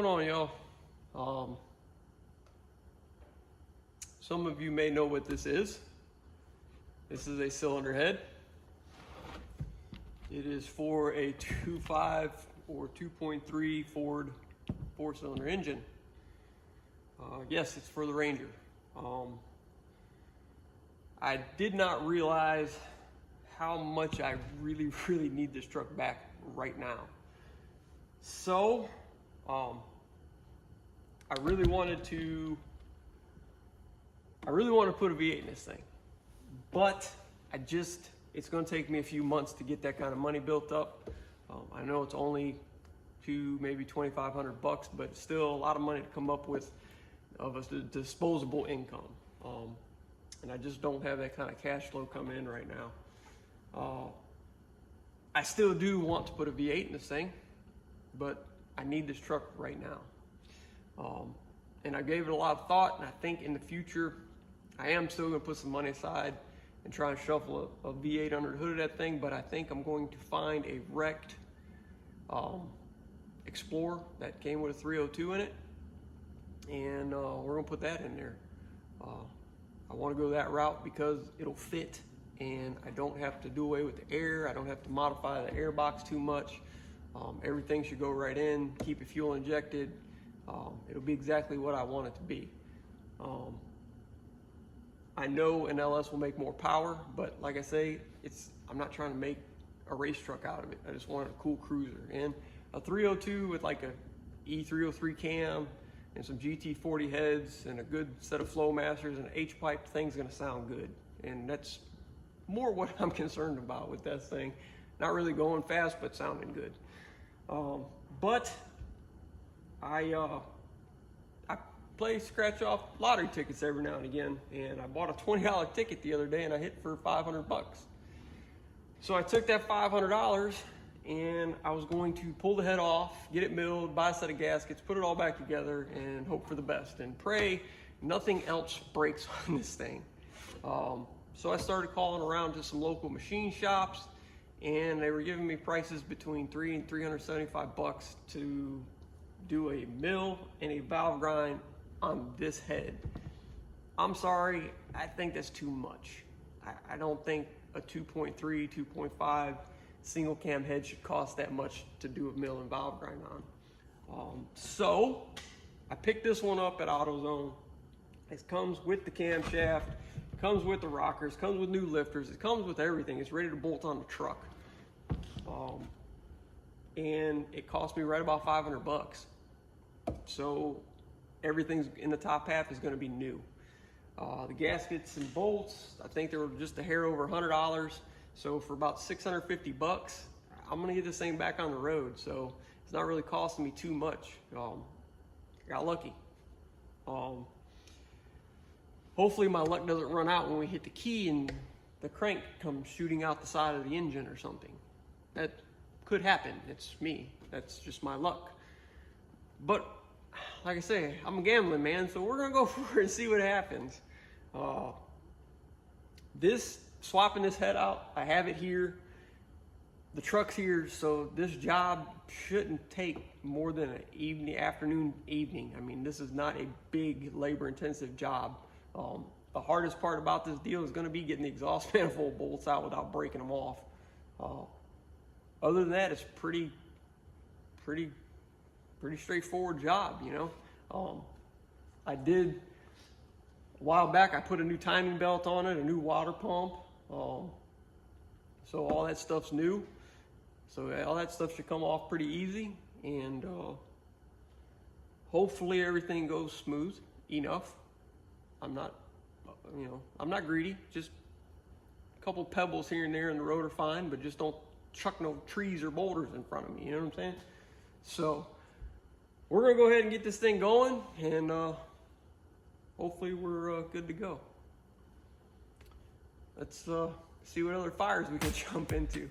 going on, y'all? Some of you may know what this is. This is a cylinder head. It is for a 2.5 or 2.3 Ford 4-cylinder engine. Yes, it's for the Ranger. I did not realize how much I really need this truck back right now. So, I really wanted to put a V8 in this thing, but it's going to take me a few months to get that kind of money built up. I know it's only maybe $2,500, but it's still a lot of money to come up with of a disposable income. And I just don't have that kind of cash flow coming in right now. I still do want to put a V8 in this thing, but I need this truck right now. And I gave it a lot of thought, and I think in the future, I am still going to put some money aside and try and shuffle a V8 under the hood of that thing, but I think I'm going to find a wrecked Explorer that came with a 302 in it, and we're going to put that in there. I want to go that route because it'll fit, and I don't have to do away with the air. I don't have to modify the air box too much. Everything should go right in, keep it fuel injected. It'll be exactly what I want it to be. I know an LS will make more power, but like I say, I'm not trying to make a race truck out of it. I just want a cool cruiser. And a 302 with like a E303 cam and some GT40 heads and a good set of Flowmasters and an H-pipe, thing's gonna sound good. And that's more what I'm concerned about with that thing. Not really going fast, but sounding good. But I play scratch off lottery tickets every now and again, and I bought a $20 ticket the other day and I hit for $500. So I took that $500 and I was going to pull the head off, get it milled, buy a set of gaskets, put it all back together and hope for the best and pray nothing else breaks on this thing. So I started calling around to some local machine shops, and they were giving me prices between $300 and $375 to do a mill and a valve grind on this head. I'm sorry, I think that's too much. I don't think a 2.3, 2.5 single cam head should cost that much to do a mill and valve grind on. So I picked this one up at AutoZone. It comes with the camshaft, comes with the rockers, comes with new lifters, it comes with everything. It's ready to bolt on the truck. And it cost me right about $500. So everything's in the top half is going to be new. The gaskets and bolts, I think they were just a hair over $100. So for about $650, I'm going to get this thing back on the road. So it's not really costing me too much. Got lucky. Hopefully my luck doesn't run out when we hit the key and the crank comes shooting out the side of the engine or something. That could happen. It's me. That's just my luck. But like I say, I'm a gambling man, so we're gonna go for it and see what happens. Swapping this head out, I have it here. The truck's here, so this job shouldn't take more than an afternoon, evening. I mean, this is not a big labor-intensive job. The hardest part about this deal is going to be getting the exhaust manifold bolts out without breaking them off. Other than that, it's pretty straightforward job, you know. I did a while back. I put a new timing belt on it, a new water pump. So all that stuff's new. So all that stuff should come off pretty easy, and hopefully everything goes smooth enough. I'm not greedy. Just a couple pebbles here and there in the road are fine, but just don't chuck no trees or boulders in front of me. You know what I'm saying? So we're gonna go ahead and get this thing going, and hopefully we're good to go. Let's see what other fires we can jump into.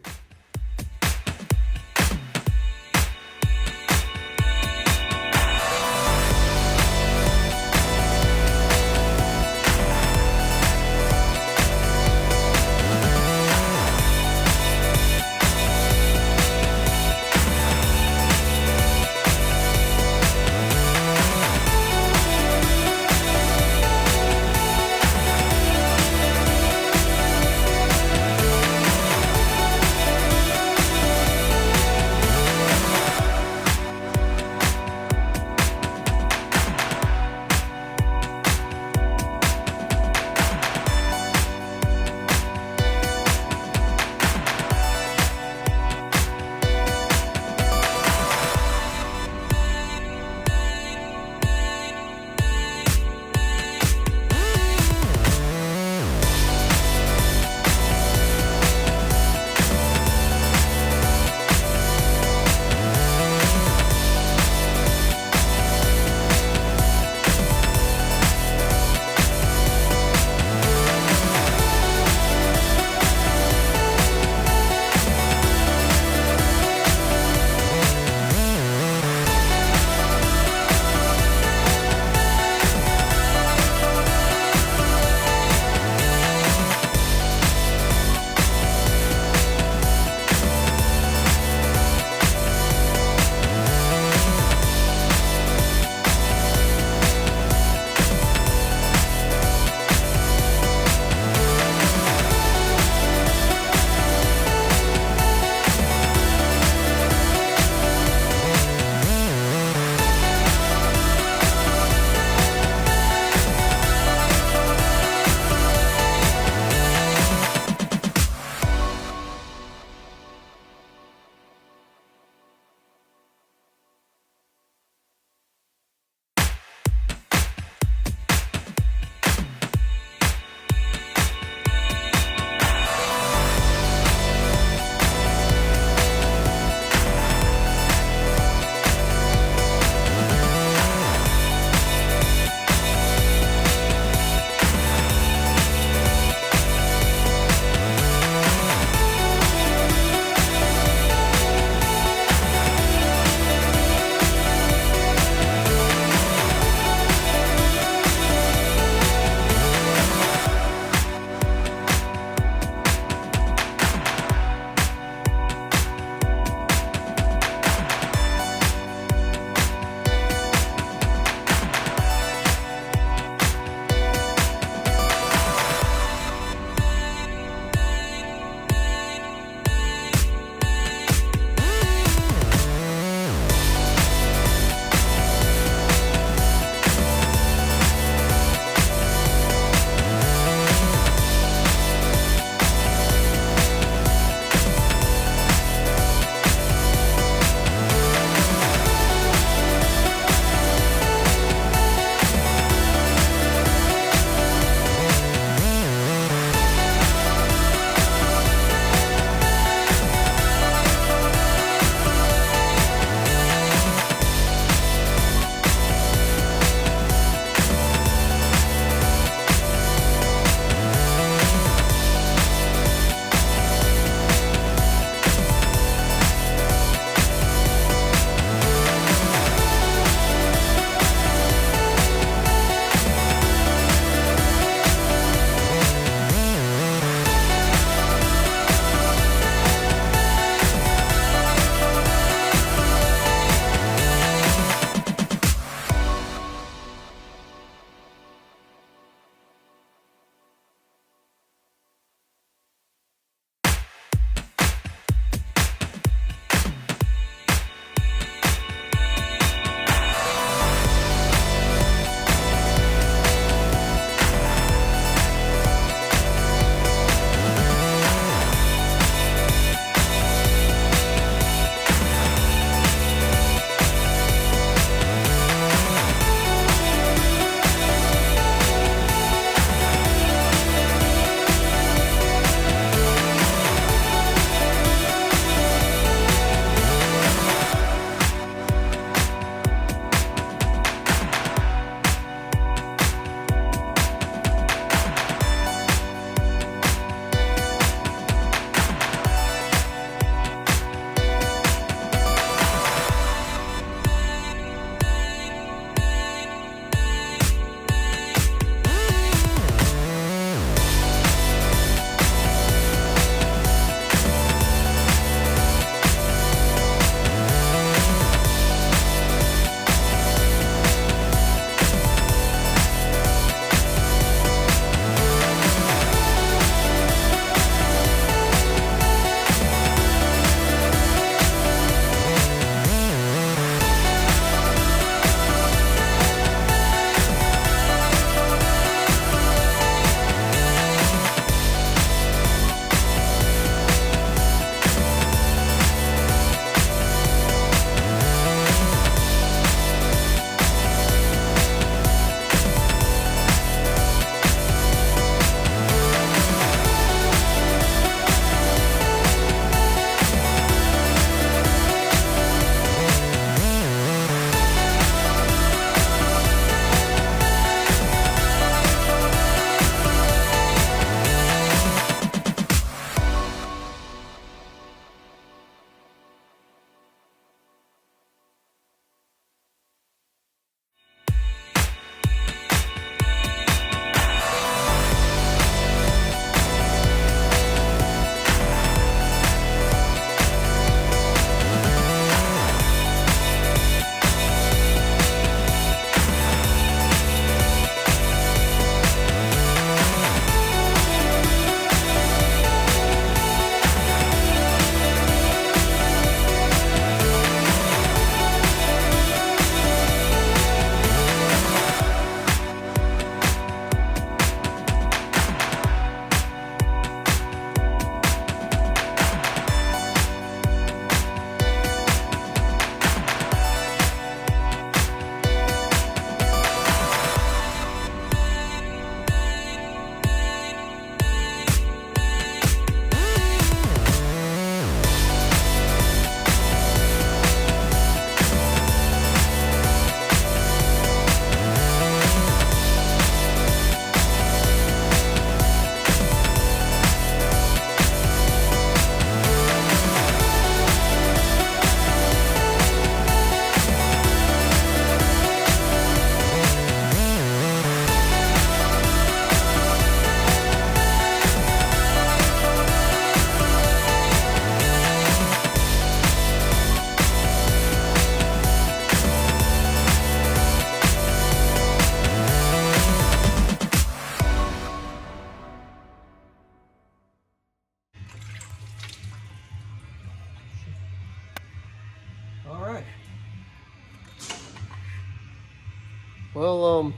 Well,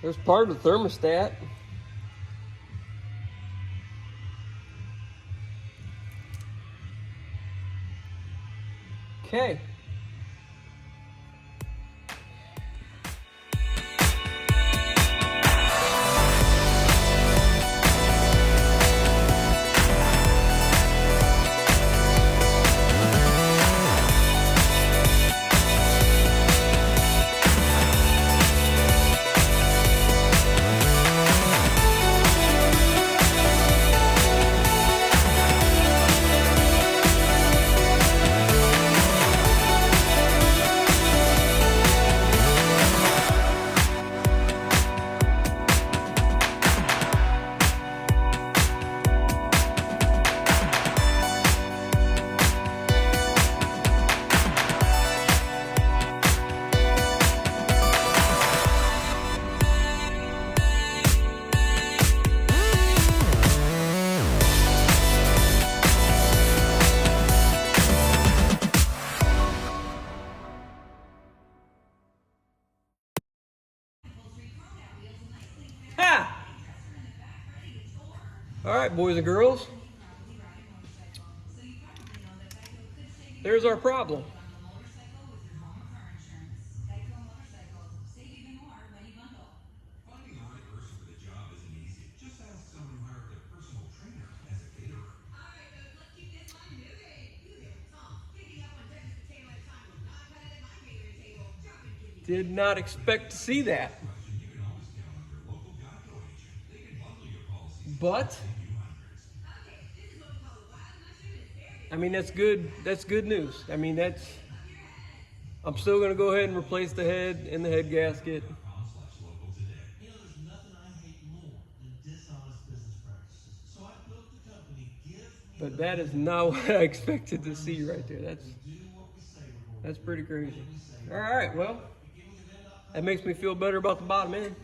there's part of the thermostat. Okay. Ha! All right, boys and girls. There's our problem. Did not expect to see that. But I mean, that's good. That's good news. I mean, I'm still going to go ahead and replace the head and the head gasket. You know, there's nothing I hate more than dishonest business practices. So I built the company But that is not what I expected to see right there. That's pretty crazy. All right, well, that makes me feel better about the bottom end.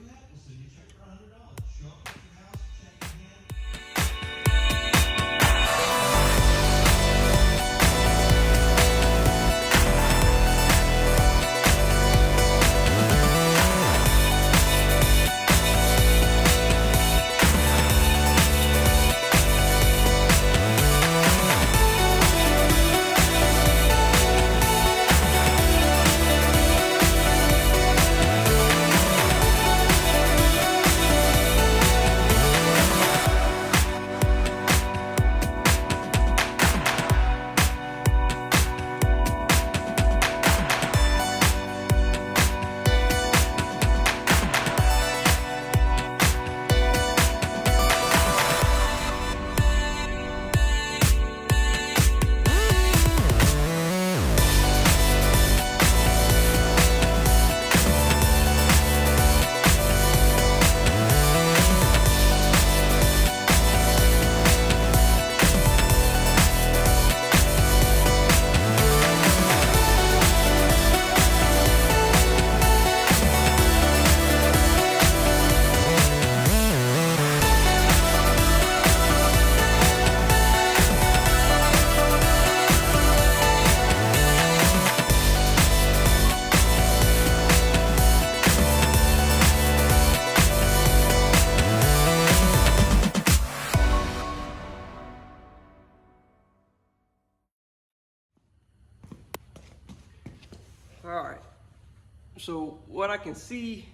All right, so what I can see,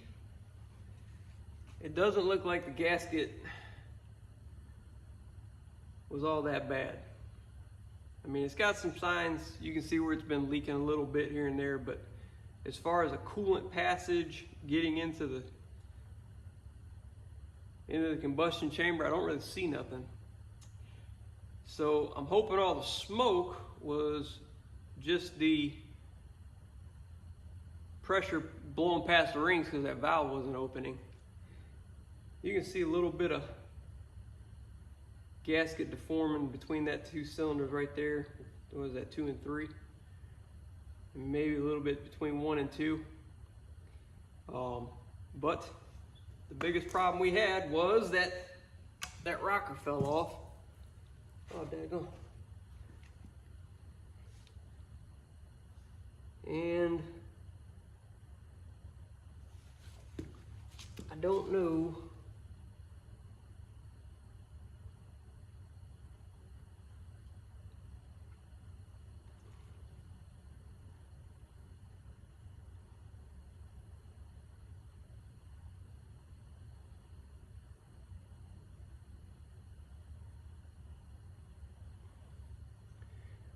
it doesn't look like the gasket was all that bad. I mean, it's got some signs. You can see where it's been leaking a little bit here and there, but as far as a coolant passage getting into the combustion chamber, I don't really see nothing. So I'm hoping all the smoke was just the pressure blowing past the rings because that valve wasn't opening. You can see a little bit of gasket deforming between that two cylinders right there. What was that, 2 and 3? And maybe a little bit between 1 and 2. But the biggest problem we had was that rocker fell off. Oh, daggone. And don't know.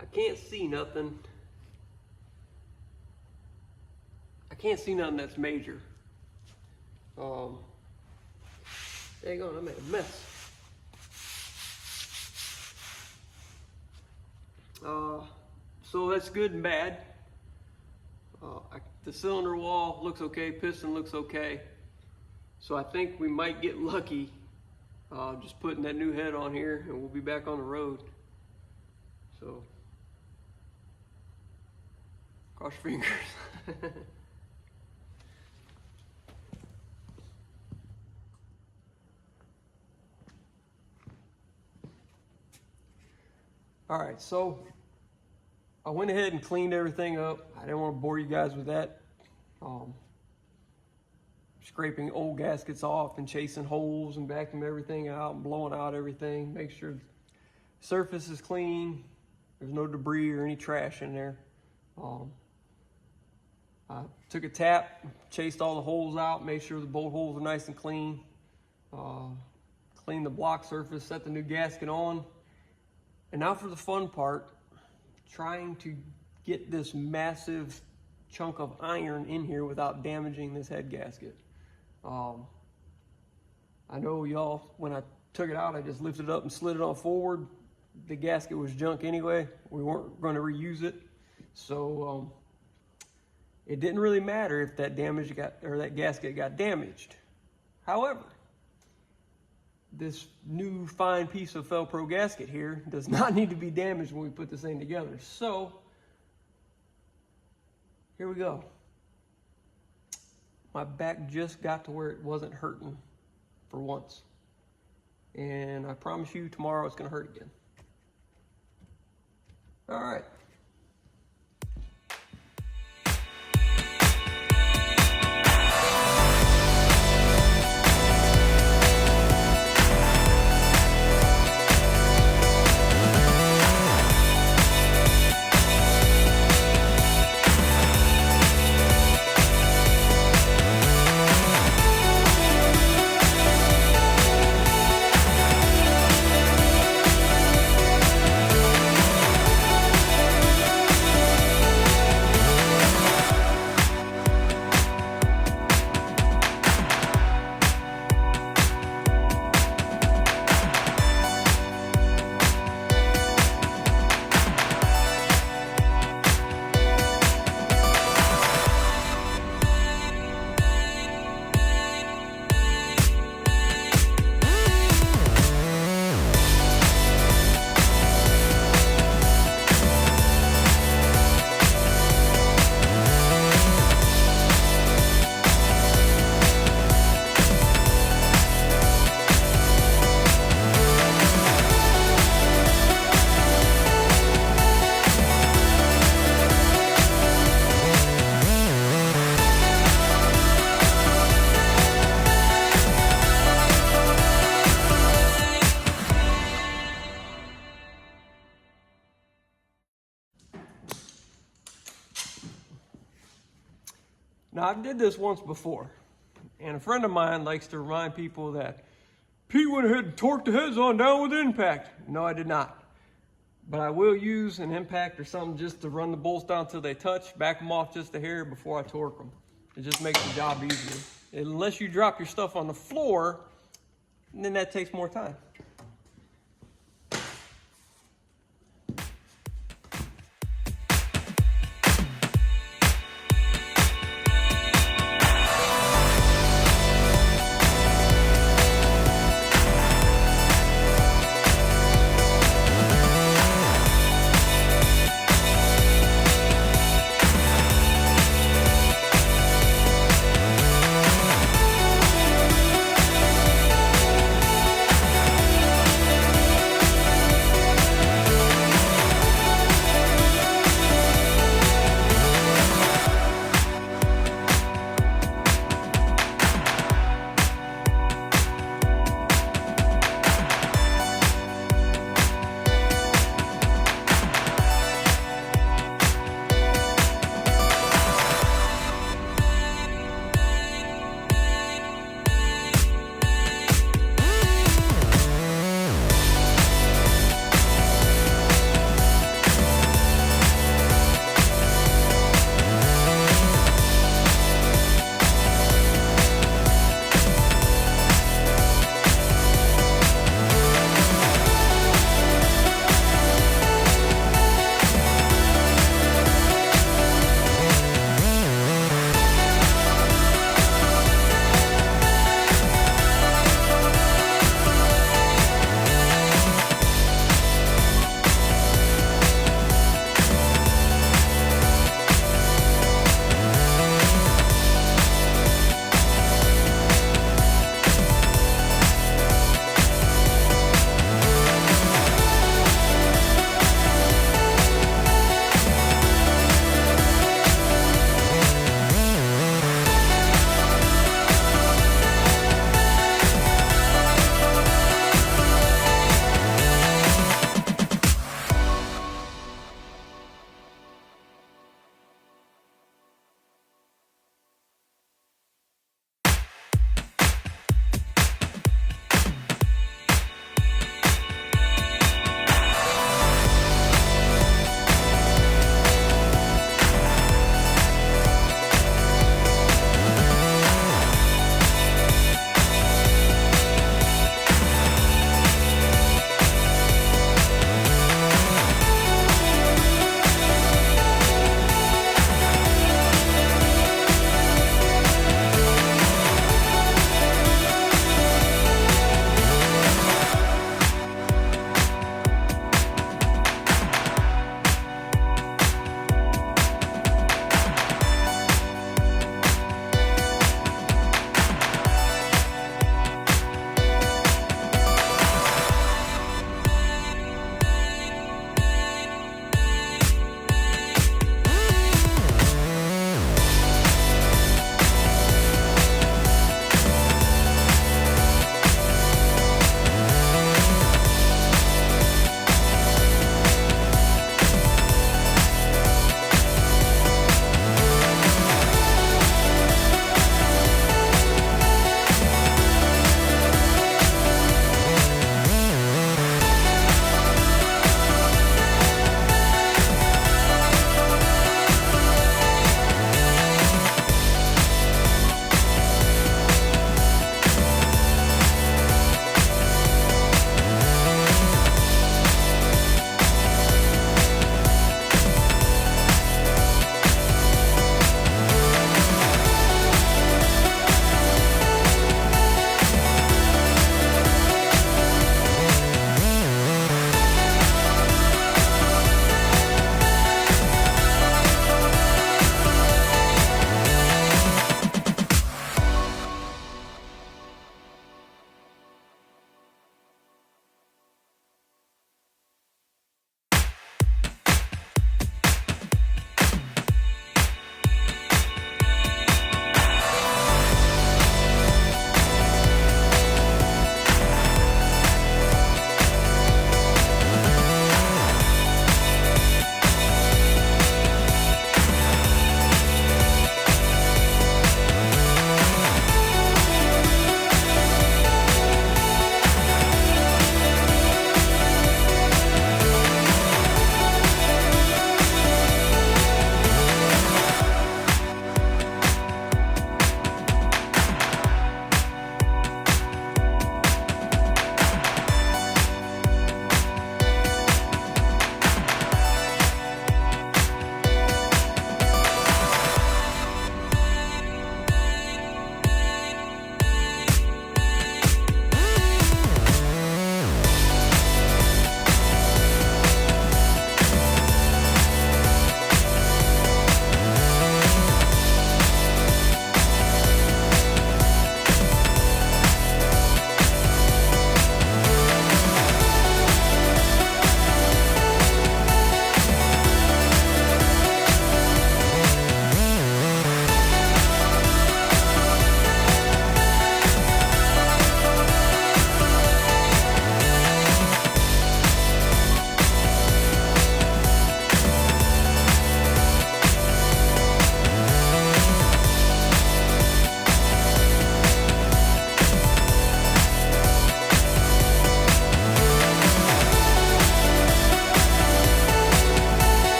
I can't see nothing. I can't see nothing that's major. Dang on, I made a mess. So that's good and bad. The cylinder wall looks okay, piston looks okay. So I think we might get lucky just putting that new head on here, and we'll be back on the road. So cross your fingers. All right, so I went ahead and cleaned everything up. I didn't want to bore you guys with that. Scraping old gaskets off and chasing holes and vacuuming everything out and blowing out everything. Make sure the surface is clean. There's no debris or any trash in there. I took a tap, chased all the holes out, made sure the bolt holes are nice and clean. Cleaned the block surface, set the new gasket on. And now for the fun part, trying to get this massive chunk of iron in here without damaging this head gasket. I know y'all, when I took it out, I just lifted it up and slid it on forward. The gasket was junk anyway. We weren't going to reuse it. So it didn't really matter if that gasket got damaged. However, this new fine piece of Felpro gasket here does not need to be damaged when we put this thing together. So here we go. My back just got to where it wasn't hurting for once. And I promise you tomorrow it's gonna hurt again. All right. Now, I did this once before, and a friend of mine likes to remind people that Pete went ahead and torqued the heads on down with impact. No, I did not. But I will use an impact or something just to run the bolts down till they touch, back them off just a hair before I torque them. It just makes the job easier. Unless you drop your stuff on the floor, then that takes more time.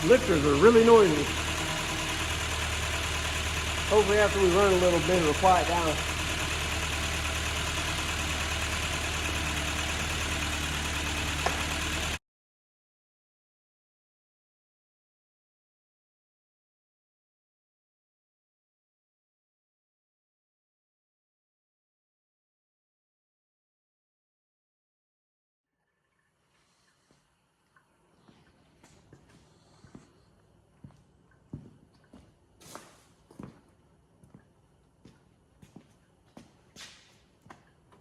lifters are really noisy. Hopefully after we run a little bit, it'll quiet down.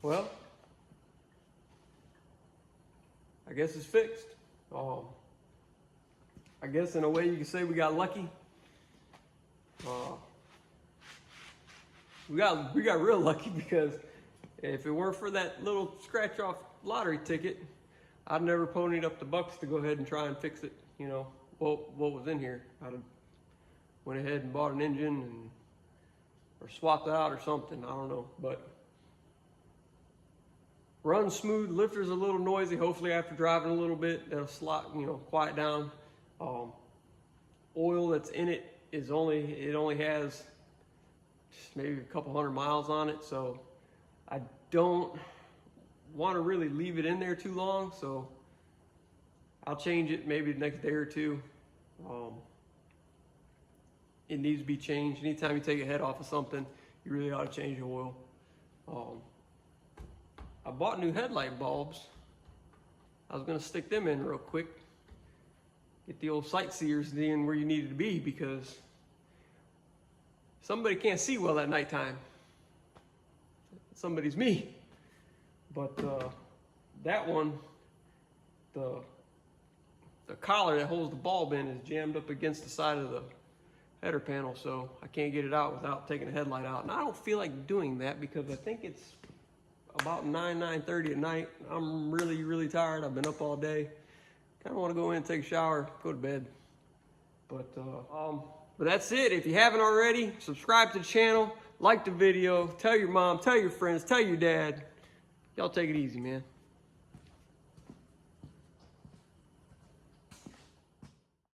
Well, I guess it's fixed. I guess in a way you could say we got lucky. We got real lucky because if it weren't for that little scratch off lottery ticket, I'd never ponied up the bucks to go ahead and try and fix it. You know, what was in here. I'd have went ahead and bought an engine or swapped it out or something. I don't know, but runs smooth. Lifter's a little noisy. Hopefully after driving a little bit, that'll quiet down. Oil that's in it only has just maybe a couple 100 miles on it, so I don't want to really leave it in there too long, so I'll change it maybe the next day or two. It needs to be changed. Anytime you take a head off of something, you really ought to change the oil. I bought new headlight bulbs. I was gonna stick them in real quick. Get the old sightseers in where you needed to be, because somebody can't see well at nighttime. Somebody's me. But that one, the collar that holds the bulb in is jammed up against the side of the header panel, so I can't get it out without taking the headlight out. And I don't feel like doing that because I think it's about 9:30 at night. I'm really, really tired. I've been up all day. Kind of want to go in and take a shower, go to bed. But that's it. If you haven't already, subscribe to the channel, like the video, tell your mom, tell your friends, tell your dad. Y'all take it easy, man.